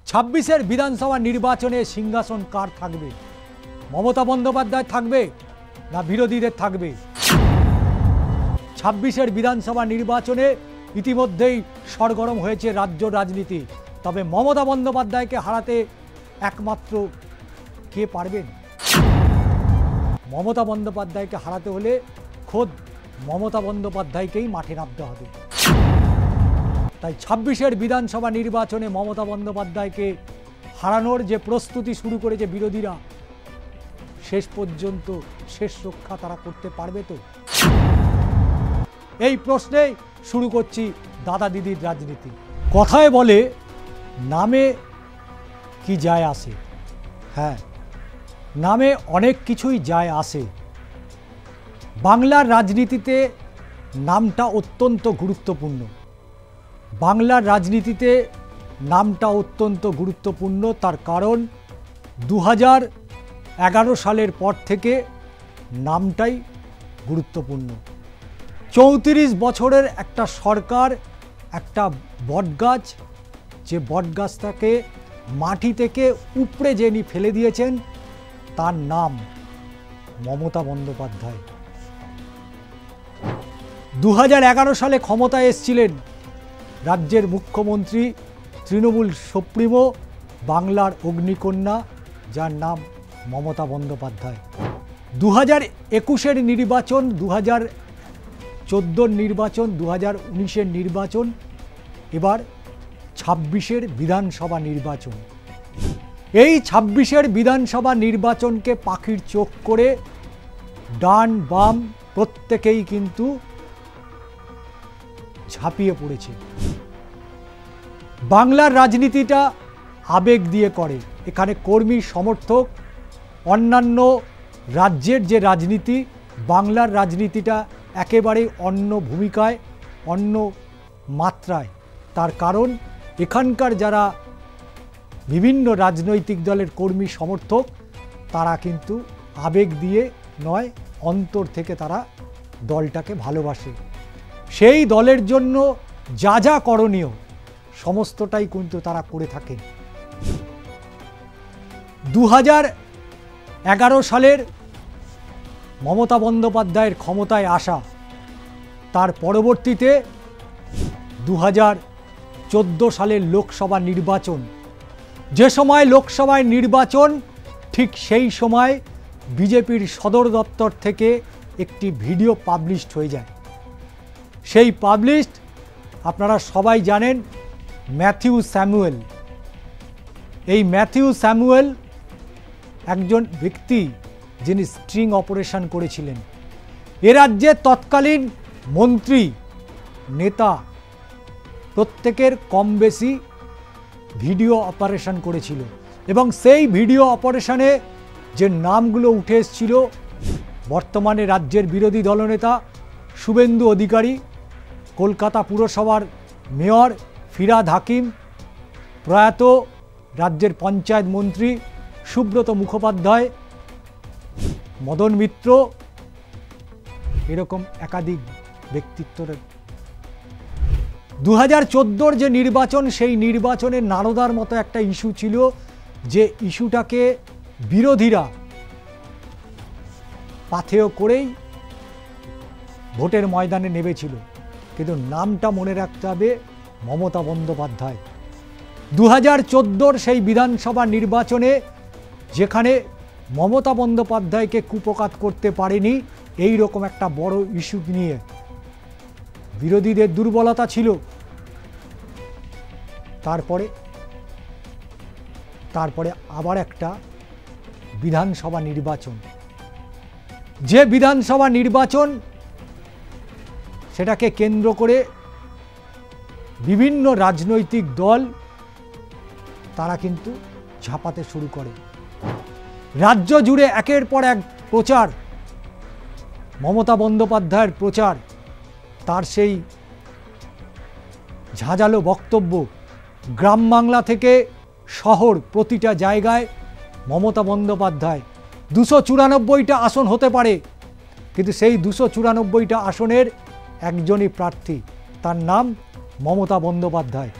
26-এর বিধানসভা নির্বাচনে সিংহাসন কার থাকবে? মমতা বন্দ্যোপাধ্যায় থাকবে না বিরোধীদের থাকবে? 26-এর বিধানসভা নির্বাচনে ইতিমধ্যেই সরগরম হয়েছে রাজ্য রাজনীতি। তবে মমতা বন্দ্যোপাধ্যায়কে হারাতে একমাত্র কে পারবেন? মমতা বন্দ্যোপাধ্যায়কে হারাতে হলে খোদ মমতা বন্দ্যোপাধ্যায়কেই মাঠে নামতে হবে। তাই 26-এর বিধানসভা নির্বাচনে মমতা বন্দ্যোপাধ্যায়কে হারানোর যে প্রস্তুতি শুরু করেছে বিরোধীরা, শেষ পর্যন্ত শেষ রক্ষা তারা করতে পারবে তো? এই প্রশ্নেই শুরু করছি দাদা দিদির রাজনীতি। কথায় বলে নামে কি যায় আসে। হ্যাঁ, নামে অনেক কিছুই যায় আসে। বাংলার রাজনীতিতে নামটা অত্যন্ত গুরুত্বপূর্ণ। বাংলার রাজনীতিতে নামটা অত্যন্ত গুরুত্বপূর্ণ, তার কারণ 2011 সালের পর থেকে নামটাই গুরুত্বপূর্ণ। 34 বছরের একটা সরকার একটা বটগাছ, যে বটগাছটাকে মাটি থেকে উপড়ে যিনি ফেলে দিয়েছেন তার নাম মমতা বন্দ্যোপাধ্যায়। 2011 সালে ক্ষমতায় এসেছিলেন রাজ্যের মুখ্যমন্ত্রী, তৃণমূল সুপ্রিমো, বাংলার অগ্নিকন্যা, যার নাম মমতা বন্দ্যোপাধ্যায়। 2021-এর নির্বাচন, 2014-র নির্বাচন, 2019-এর নির্বাচন, এবার 26-এর বিধানসভা নির্বাচন। এই 26-এর বিধানসভা নির্বাচনকে পাখির চোখ করে ডান বাম প্রত্যেকেই কিন্তু ঝাঁপিয়ে পড়েছে। বাংলার রাজনীতিটা আবেগ দিয়ে করে। এখানে কর্মী সমর্থক, অন্যান্য রাজ্যের যে রাজনীতি, বাংলার রাজনীতিটা একেবারেই অন্য ভূমিকায়, অন্য মাত্রায়। তার কারণ এখানকার যারা বিভিন্ন রাজনৈতিক দলের কর্মী সমর্থক, তারা কিন্তু আবেগ দিয়ে নয়, অন্তর থেকে তারা দলটাকে ভালোবাসে। সেই দলের জন্য যা যা করণীয় সমস্তটাই কিন্তু তারা করে থাকেন। 2011 সালের মমতা বন্দ্যোপাধ্যায়ের ক্ষমতায় আসা, তার পরবর্তীতে 2014 সালের লোকসভা নির্বাচন, যে সময় লোকসভায় নির্বাচন, ঠিক সেই সময় বিজেপির সদর দপ্তর থেকে একটি ভিডিও পাবলিশড হয়ে যায়। সেই পাবলিশড আপনারা সবাই জানেন, ম্যাথিউ স্যামুয়েল। এই ম্যাথিউ স্যামুয়েল একজন ব্যক্তি যিনি স্ট্রিং অপারেশন করেছিলেন। এ রাজ্যের তৎকালীন মন্ত্রী, নেতা প্রত্যেকের কম বেশি ভিডিও অপারেশন করেছিল, এবং সেই ভিডিও অপারেশনে যে নামগুলো উঠে এসেছিল, বর্তমানে রাজ্যের বিরোধী দলনেতা শুভেন্দু অধিকারী, কলকাতা পুরসভার মেয়র ফিরহাদ হাকিম, প্রয়াত রাজ্যের পঞ্চায়েত মন্ত্রী সুব্রত মুখোপাধ্যায়, মদন মিত্র, এরকম একাধিক ব্যক্তিত্বের 2014-র যে নির্বাচন, সেই নির্বাচনে নারদার মতো একটা ইস্যু ছিল, যে ইস্যুটাকে বিরোধীরা পাথেয় করেই ভোটের ময়দানে নেমেছিল। কিন্তু নামটা মনে রাখতে হবে, মমতা বন্দ্যোপাধ্যায়। 2014-র সেই বিধানসভা নির্বাচনে যেখানে মমতা বন্দ্যোপাধ্যায়কে কুপকাত করতে পারেনি, এই রকম একটা বড় ইস্যু নিয়ে বিরোধীদের দুর্বলতা ছিল। তারপরে আবার একটা বিধানসভা নির্বাচন, যে বিধানসভা নির্বাচন, সেটাকে কেন্দ্র করে বিভিন্ন রাজনৈতিক দল তারা কিন্তু ঝাঁপাতে শুরু করে। রাজ্য জুড়ে একের পর এক প্রচার, মমতা বন্দ্যোপাধ্যায়ের প্রচার, তার সেই ঝাঁঝালো বক্তব্য, গ্রাম বাংলা থেকে শহর প্রতিটা জায়গায় মমতা বন্দ্যোপাধ্যায়। 294টা আসন হতে পারে, কিন্তু সেই 294টা আসনের একজনই প্রার্থী, তার নাম মমতা বন্দ্যোপাধ্যায়।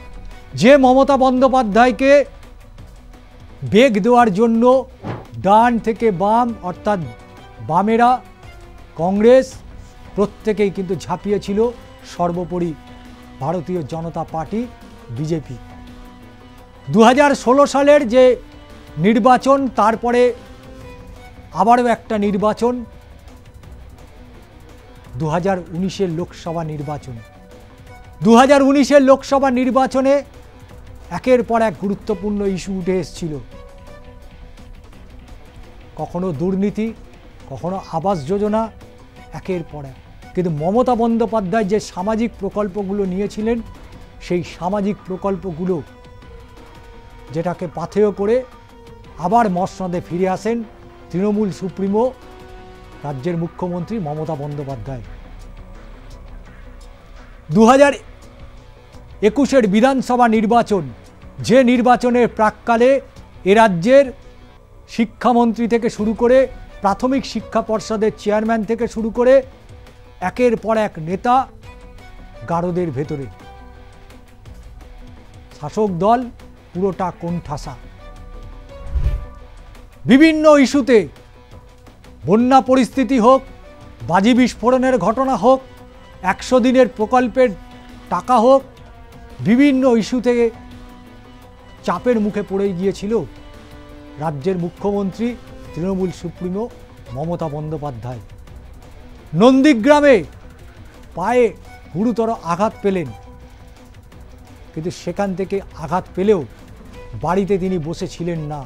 যে মমতা বন্দ্যোপাধ্যায়কে বেগ দেওয়ার জন্য ডান থেকে বাম অর্থাৎ বামেরা কংগ্রেস প্রত্যেকেই কিন্তু ঝাঁপিয়েছিল, সর্বোপরি ভারতীয় জনতা পার্টি বিজেপি। 2016 সালের যে নির্বাচন, তারপরে আবারও একটা নির্বাচন, 2019-এর লোকসভা নির্বাচন। 2019-এর লোকসভা নির্বাচনে একের পর এক গুরুত্বপূর্ণ ইস্যু উঠে এসেছিল, কখনো দুর্নীতি, কখনো আবাস যোজনা, একের পর এক। কিন্তু মমতা বন্দ্যোপাধ্যায় যে সামাজিক প্রকল্পগুলো নিয়েছিলেন, সেই সামাজিক প্রকল্পগুলো যেটাকে পাথেয় করে আবার মসনদে ফিরে আসেন তৃণমূল সুপ্রিমো রাজ্যের মুখ্যমন্ত্রী মমতা বন্দ্যোপাধ্যায়। 2021-এর বিধানসভা নির্বাচন, যে নির্বাচনের প্রাক্কালে এ রাজ্যের শিক্ষামন্ত্রী থেকে শুরু করে প্রাথমিক শিক্ষা পর্ষদের চেয়ারম্যান থেকে শুরু করে একের পর এক নেতা গারদের ভেতরে, শাসক দল পুরোটা কোণঠাসা। বিভিন্ন ইস্যুতে, বন্যা পরিস্থিতি হোক, বাজি বিস্ফোরণের ঘটনা হোক, 100 দিনের প্রকল্পের টাকা হোক, বিভিন্ন ইস্যু থেকে চাপের মুখে পড়ে গিয়েছিল রাজ্যের মুখ্যমন্ত্রী তৃণমূল সুপ্রিমো মমতা বন্দ্যোপাধ্যায়। নন্দীগ্রামে পায়ে গুরুতর আঘাত পেলেন, কিন্তু সেখান থেকে আঘাত পেলেও বাড়িতে তিনি বসেছিলেন না।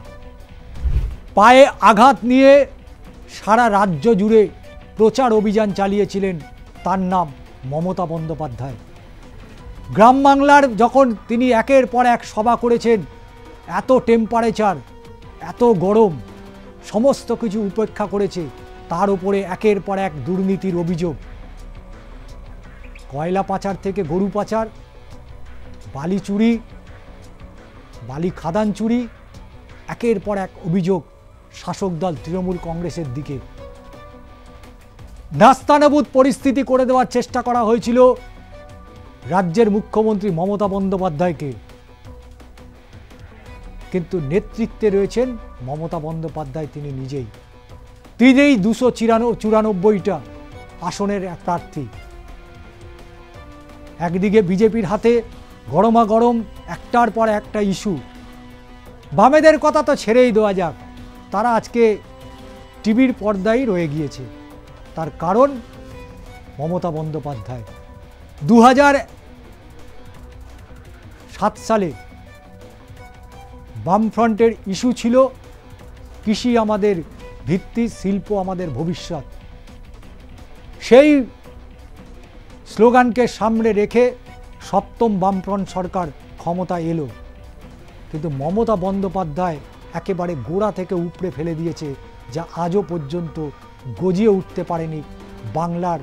পায়ে আঘাত নিয়ে সারা রাজ্য জুড়ে প্রচার অভিযান চালিয়েছিলেন, তার নাম মমতা বন্দ্যোপাধ্যায়। গ্রাম বাংলার যখন তিনি একের পর এক সভা করেছেন, এত টেম্পারেচার, এত গরম, সমস্ত কিছু উপেক্ষা করেছে, তার উপরে একের পর এক দুর্নীতির অভিযোগ। কয়লা পাচার থেকে গরু পাচার, বালি চুরি, বালি খাদান চুরি, একের পর এক অভিযোগ শাসক দল তৃণমূল কংগ্রেসের দিকে। নাস্তানাবুদ পরিস্থিতি করে দেওয়ার চেষ্টা করা হয়েছিল রাজ্যের মুখ্যমন্ত্রী মমতা বন্দ্যোপাধ্যায়কে, কিন্তু নেতৃত্বে রয়েছেন মমতা বন্দ্যোপাধ্যায় তিনি নিজেই। তিনিই 294টা আসনের এক প্রার্থী। একদিকে বিজেপির হাতে গরমাগরম একটার পর একটা ইস্যু। বামেদের কথা তো ছেড়েই দেওয়া যাক, তারা আজকে টিভির পর্দায় রয়ে গিয়েছে। তার কারণ মমতা বন্দ্যোপাধ্যায়। 2007 সালে বামফ্রন্টের ইস্যু ছিল কৃষি আমাদের ভিত্তি, শিল্প আমাদের ভবিষ্যৎ। সেই স্লোগানকে সামনে রেখে সপ্তম বামফ্রন্ট সরকার ক্ষমতা এলো, কিন্তু মমতা বন্দ্যোপাধ্যায় একেবারে গোড়া থেকে উপড়ে ফেলে দিয়েছে, যা আজও পর্যন্ত গজিয়ে উঠতে পারেনি বাংলার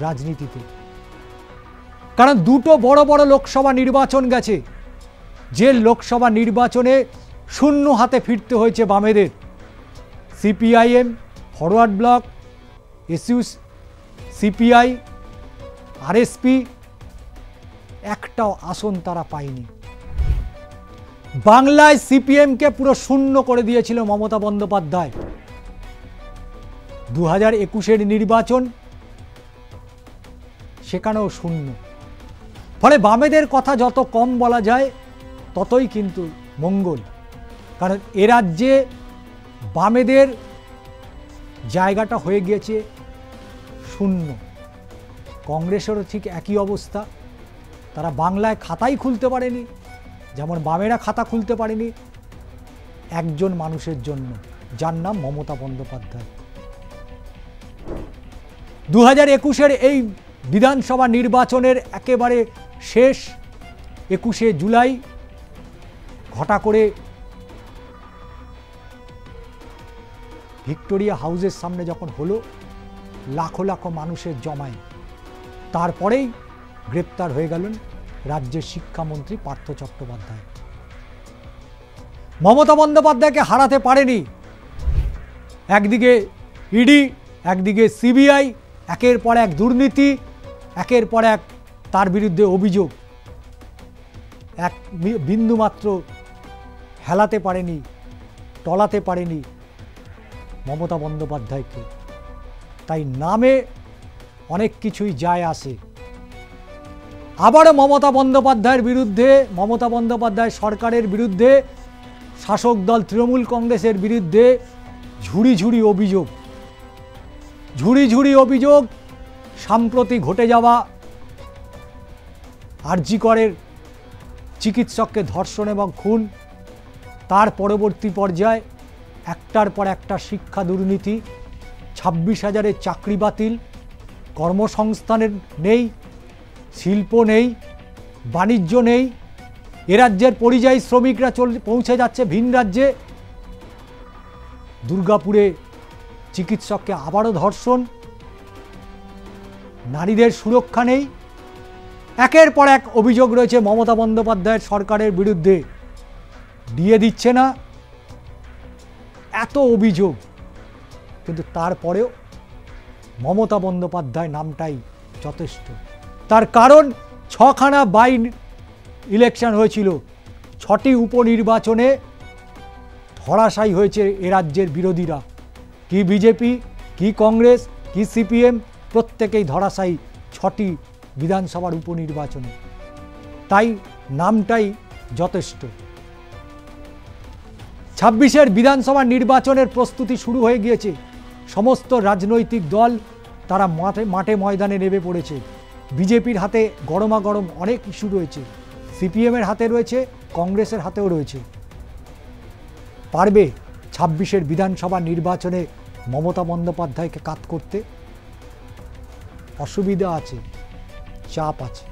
রাজনীতিতে। কারণ দুটো বড় বড় লোকসভা নির্বাচন গেছে, যে লোকসভা নির্বাচনে শূন্য হাতে ফিরতে হয়েছে বামেদের। CPIM, forward block, SU, CPI, RSP, একটাও আসন তারা পায়নি। বাংলায় সিপিএমকে পুরো শূন্য করে দিয়েছিল মমতা বন্দ্যোপাধ্যায়। 2021-এর নির্বাচন, সেখানেও শূন্য। ফলে বামেদের কথা যত কম বলা যায় ততই কিন্তু মঙ্গল। কারণ এ রাজ্যে বামেদের জায়গাটা হয়ে গিয়েছে শূন্য। কংগ্রেসেরও ঠিক একই অবস্থা, তারা বাংলায় খাতাই খুলতে পারেনি, যেমন বামেরা খাতা খুলতে পারেনি একজন মানুষের জন্য, যার নাম মমতা বন্দ্যোপাধ্যায়। 2021-এর এই বিধানসভা নির্বাচনের একেবারে শেষ 21শে জুলাই ঘটা করে ভিক্টোরিয়া হাউসের সামনে যখন হলো, লাখো লাখো মানুষের জমায়, তারপরেই গ্রেপ্তার হয়ে গেলেন রাজ্যের শিক্ষামন্ত্রী পার্থ চট্টোপাধ্যায়। মমতা বন্দ্যোপাধ্যায়কে হারাতে পারেনি একদিকে ইডি, একদিকে সিবিআই, একের পর এক দুর্নীতি, একের পর এক তার বিরুদ্ধে অভিযোগ। এক বিন্দুমাত্র হেলাতে পারেনি, টলাতে পারেনি মমতা বন্দ্যোপাধ্যায়কে। তাই নামে অনেক কিছুই যায় আসে। আবারও মমতা বন্দ্যোপাধ্যায়ের বিরুদ্ধে, মমতা বন্দ্যোপাধ্যায় সরকারের বিরুদ্ধে, শাসক দল তৃণমূল কংগ্রেসের বিরুদ্ধে ঝুড়ি ঝুড়ি অভিযোগ, ঝুড়ি ঝুড়ি অভিযোগ। সম্প্রতি ঘটে যাওয়া আরজি করের চিকিৎসককে ধর্ষণ এবং খুন, তার পরবর্তী পর্যায়ে একটার পর একটা শিক্ষা দুর্নীতি, 26,000-এর চাকরি বাতিল, কর্মসংস্থানের নেই, শিল্প নেই, বাণিজ্য নেই। এ রাজ্যের পরিযায়ী শ্রমিকরা পৌঁছে যাচ্ছে ভিন রাজ্যে। দুর্গাপুরে চিকিৎসককে আবারও ধর্ষণ, নারীদের সুরক্ষা নেই। একের পর এক অভিযোগ রয়েছে মমতা বন্দ্যোপাধ্যায়ের সরকারের বিরুদ্ধে। দিয়ে দিচ্ছে না, এত অভিযোগ, কিন্তু তারপরেও মমতা বন্দ্যোপাধ্যায় নামটাই যথেষ্ট। তার কারণ 6খানা বাই ইলেকশন হয়েছিল, 6টি উপনির্বাচনে ধরাশায়ী হয়েছে এ রাজ্যের বিরোধীরা। কি বিজেপি, কি কংগ্রেস, কি সিপিএম, প্রত্যেকেই ধরাশায়ী 6টি বিধানসভার উপনির্বাচনে। তাই নামটাই যথেষ্ট। 26-এর বিধানসভা নির্বাচনের প্রস্তুতি শুরু হয়ে গিয়েছে। সমস্ত রাজনৈতিক দল তারা মাঠে ময়দানে নেমে পড়েছে। বিজেপির হাতে গরমাগরম অনেক ইস্যু রয়েছে, সিপিএমের হাতে রয়েছে, কংগ্রেসের হাতেও রয়েছে। পারবে 26-এর বিধানসভা নির্বাচনে মমতা বন্দ্যোপাধ্যায়কে কাত করতে? অসুবিধা আছে, চাপ আছে।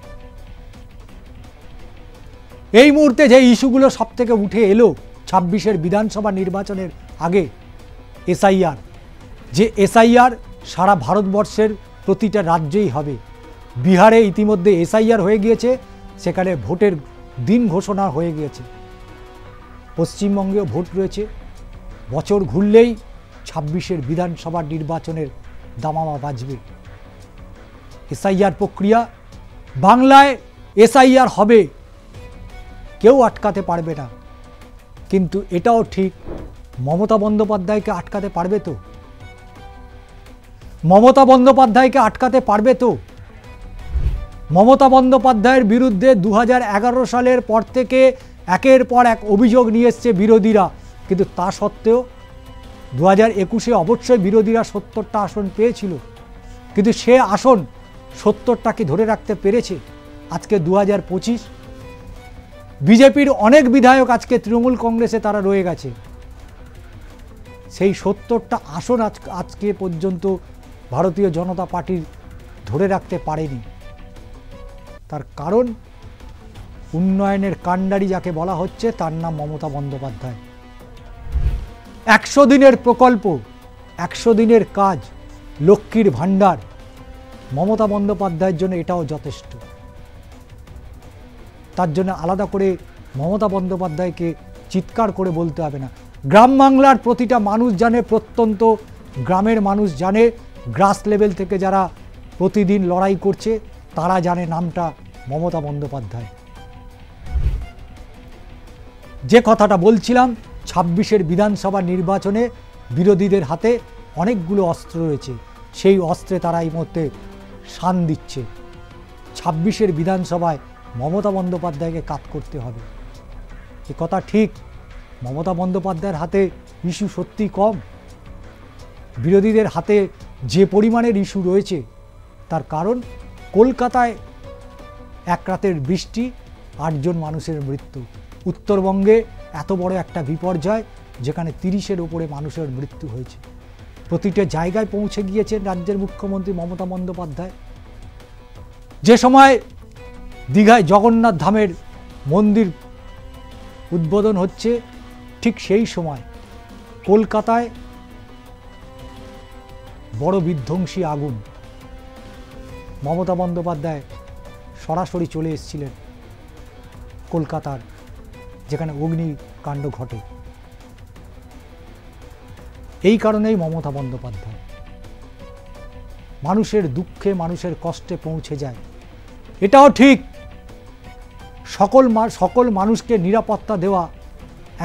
এই মুহূর্তে যে ইস্যুগুলো সব থেকে উঠে এলো 26-এর বিধানসভা নির্বাচনের আগে, এসআইআর, যে এসআইআর সারা ভারতবর্ষের প্রতিটা রাজ্যেই হবে। বিহারে ইতিমধ্যে এসআইআর হয়ে গিয়েছে, সেখানে ভোটের দিন ঘোষণা হয়ে গিয়েছে। পশ্চিমবঙ্গেও ভোট রয়েছে। বছর ঘুরলেই 26-এর বিধানসভা নির্বাচনের দামামা বাজবে। এসআইআর প্রক্রিয়া, বাংলায় এসআইআর হবে, কেউ আটকাতে পারবে না। কিন্তু এটাও ঠিক, মমতা বন্দ্যোপাধ্যায়কে আটকাতে পারবে তো? মমতা বন্দ্যোপাধ্যায়কে আটকাতে পারবে তো? মমতা বন্দ্যোপাধ্যায়ের বিরুদ্ধে 2011 সালের পর থেকে একের পর এক অভিযোগ নিয়ে এসছে বিরোধীরা, কিন্তু তা সত্ত্বেও 2021-এ অবশ্যই বিরোধীরা 70টা আসন পেয়েছিল, কিন্তু সে আসন 70টা কি ধরে রাখতে পেরেছে? আজকে 2025, বিজেপির অনেক বিধায়ক আজকে তৃণমূল কংগ্রেসে তারা রয়ে গেছে। সেই 70টা আসন আজকে পর্যন্ত ভারতীয় জনতা পার্টির ধরে রাখতে পারেনি। তার কারণ উন্নয়নের কাণ্ডারি যাকে বলা হচ্ছে তার নাম মমতা বন্দ্যোপাধ্যায়। 100 দিনের প্রকল্প, 100 দিনের কাজ, লক্ষ্মীর ভাণ্ডার, মমতা বন্দ্যোপাধ্যায়ের জন্য এটাও যথেষ্ট। তার জন্য আলাদা করে মমতা বন্দ্যোপাধ্যায়কে চিৎকার করে বলতে হবে না। গ্রাম বাংলার প্রতিটা মানুষ জানে, প্রত্যন্ত গ্রামের মানুষ জানে, গ্রাস লেভেল থেকে যারা প্রতিদিন লড়াই করছে তারা জানে নামটা মমতা বন্দ্যোপাধ্যায়। যে কথাটা বলছিলাম, 26-এর বিধানসভা নির্বাচনে বিরোধীদের হাতে অনেকগুলো অস্ত্র রয়েছে, সেই অস্ত্রে তারা এই মুহূর্তে শান দিচ্ছে। 26-এর বিধানসভায় মমতা বন্দ্যোপাধ্যায়কে কাত করতে হবে, এ কথা ঠিক। মমতা বন্দ্যোপাধ্যায়ের হাতে ইস্যু সত্যি কম। বিরোধীদের হাতে যে পরিমাণের ইস্যু রয়েছে তার কারণ কলকাতায় এক রাতের বৃষ্টি, 8 জন মানুষের মৃত্যু। উত্তরবঙ্গে এত বড় একটা বিপর্যয় যেখানে 30-এর উপরে মানুষের মৃত্যু হয়েছে। প্রতিটা জায়গায় পৌঁছে গিয়েছেন রাজ্যের মুখ্যমন্ত্রী মমতা বন্দ্যোপাধ্যায়। যে সময় দীঘায় জগন্নাথ ধামের মন্দির উদ্বোধন হচ্ছে, ঠিক সেই সময় কলকাতায় বড় বিধ্বংসী আগুন। মমতা বন্দ্যোপাধ্যায় সরাসরি চলে এসেছিলেন কলকাতার, যেখানে অগ্নিকাণ্ড ঘটে। এই কারণেই মমতা বন্দ্যোপাধ্যায় মানুষের দুঃখে, মানুষের কষ্টে পৌঁছে যায়। এটাও ঠিক, সকল মানুষকে নিরাপত্তা দেওয়া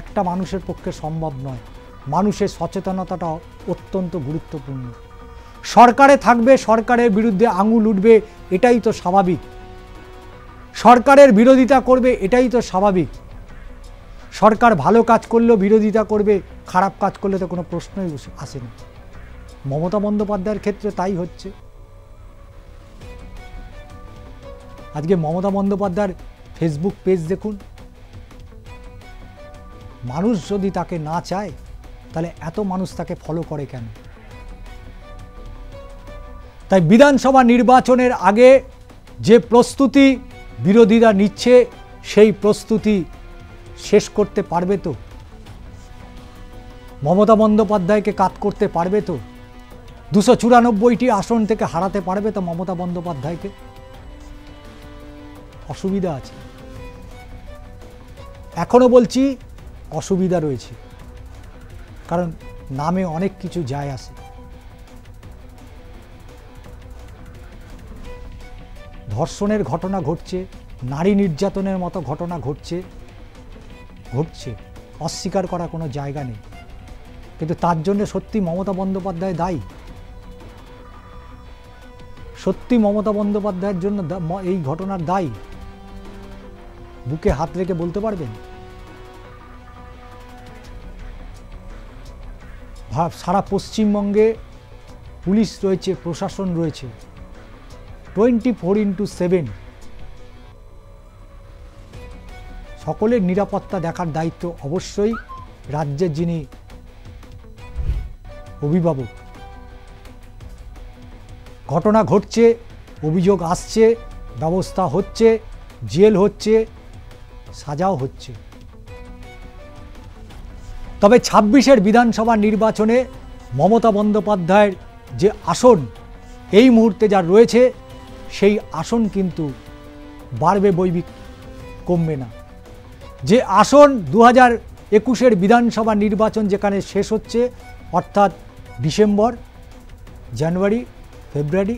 একটা মানুষের পক্ষে সম্ভব নয়। মানুষের সচেতনতাটা অত্যন্ত গুরুত্বপূর্ণ। সরকারে থাকবে, সরকারের বিরুদ্ধে আঙুল উঠবে, এটাই তো স্বাভাবিক। সরকারের বিরোধিতা করবে, এটাই তো স্বাভাবিক। সরকার ভালো কাজ করলেও বিরোধিতা করবে, খারাপ কাজ করলে তো কোনো প্রশ্নই আসে না। মমতা বন্দ্যোপাধ্যায়ের ক্ষেত্রে তাই হচ্ছে। আজকে মমতা বন্দ্যোপাধ্যায়ের ফেসবুক পেজ দেখুন। মানুষ যদি তাকে না চায় তাহলে এত মানুষ তাকে ফলো করে কেন? তাই বিধানসভা নির্বাচনের আগে যে প্রস্তুতি বিরোধীরা নিচ্ছে, সেই প্রস্তুতি শেষ করতে পারবে তো? মমতা বন্দ্যোপাধ্যায়কে কাট করতে পারবে তো? 294টি আসন থেকে হারাতে পারবে তো মমতা বন্দ্যোপাধ্যায়কে? অসুবিধা আছে, এখনো বলছি অসুবিধা রয়েছে, কারণ নামে অনেক কিছু যায় আসে। ধর্ষণের ঘটনা ঘটছে, নারী নির্যাতনের মতো ঘটনা ঘটছে, অস্বীকার করার কোনো জায়গা নেই। কিন্তু তার জন্য সত্যি মমতা বন্দ্যোপাধ্যায় দায়ী? সত্যি মমতা বন্দ্যোপাধ্যায়ের জন্য এই ঘটনার দায়ী? বুকে হাত রেখে বলতে পারবেন? সারা পশ্চিমবঙ্গে পুলিশ রয়েছে, প্রশাসন রয়েছে 24/7। সকলের নিরাপত্তা দেখার দায়িত্ব অবশ্যই রাজ্যের যিনি অভিভাবক। ঘটনা ঘটছে, অভিযোগ আসছে, ব্যবস্থা হচ্ছে, জেল হচ্ছে, সাজাও হচ্ছে। তবে 26-এর বিধানসভা নির্বাচনে মমতা বন্দ্যোপাধ্যায়ের যে আসন এই মুহূর্তে যা রয়েছে, সেই আসন কিন্তু বাড়বে বৈবিক, কমবে না। যে আসন 2021-এর বিধানসভা নির্বাচন যেখানে শেষ হচ্ছে, অর্থাৎ ডিসেম্বর, জানুয়ারি, ফেব্রুয়ারি,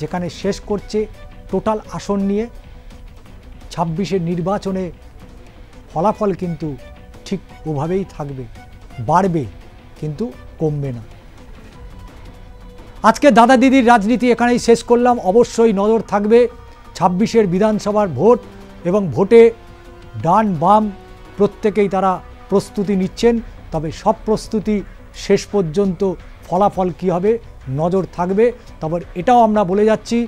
যেখানে শেষ করছে টোটাল আসন নিয়ে, 26-এর নির্বাচনে ফলাফল কিন্তু ঠিক ওভাবেই থাকবে, বাড়বে কিন্তু কমবে না। আজকে দাদা দিদির রাজনীতি এখানেই শেষ করলাম। অবশ্যই নজর থাকবে 26-এর বিধানসভার ভোট, এবং ভোটে ডান বাম প্রত্যেকেই তারা প্রস্তুতি নিচ্ছেন। তবে সব প্রস্তুতি শেষ পর্যন্ত ফলাফল কী হবে নজর থাকবে। তবে এটাও আমরা বলে যাচ্ছি,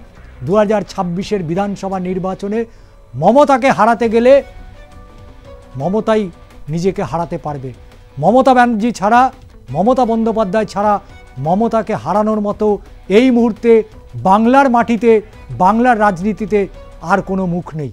2026-এর বিধানসভা নির্বাচনে মমতাকে হারাতে গেলে মমতাই নিজেকে হারাতে পারবে। মমতা ব্যানার্জি ছাড়া, মমতা বন্দ্যোপাধ্যায় ছাড়া মমতাকে হারানোর মতো এই মুহূর্তে বাংলার মাটিতে, বাংলার রাজনীতিতে আর কোনো মুখ নেই।